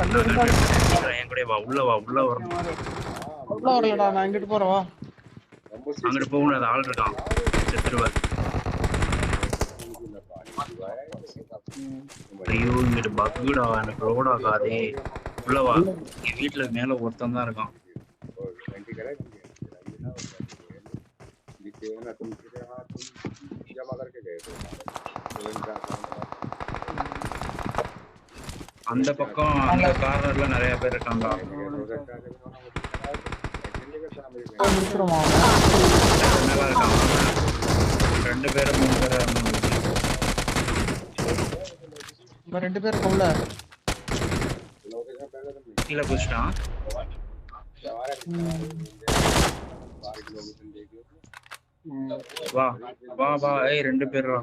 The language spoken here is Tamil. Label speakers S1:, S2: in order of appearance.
S1: நான் கண்டு
S2: சீக்கிரம் என் கூட வா, உள்ள வரணும்.
S1: உள்ள வரலடா, நான் இங்கிட்டு போறவா.
S2: அங்கிட்டு போகணும், அது ஆள் இருக்கான், செத்துருவார். ஐயோ இங்கிட்டு பக்குடா, எனக்கு ரோட் ஆகாதே. உள்ளவா, என் வீட்டுல மேல ஒருத்தன் தான் இருக்கான். அந்த பக்கம் அந்த கார்னர்ல நிறைய பேர் இருக்காங்க. நல்லா இருக்கான், 2 பேரும் 3 பேரும்
S1: ரெண்டு பேர் இருக்கோம்ல,
S2: கீழே குதிச்சிட்டான். வா வா வா, ஏய் 2 பேர் வா.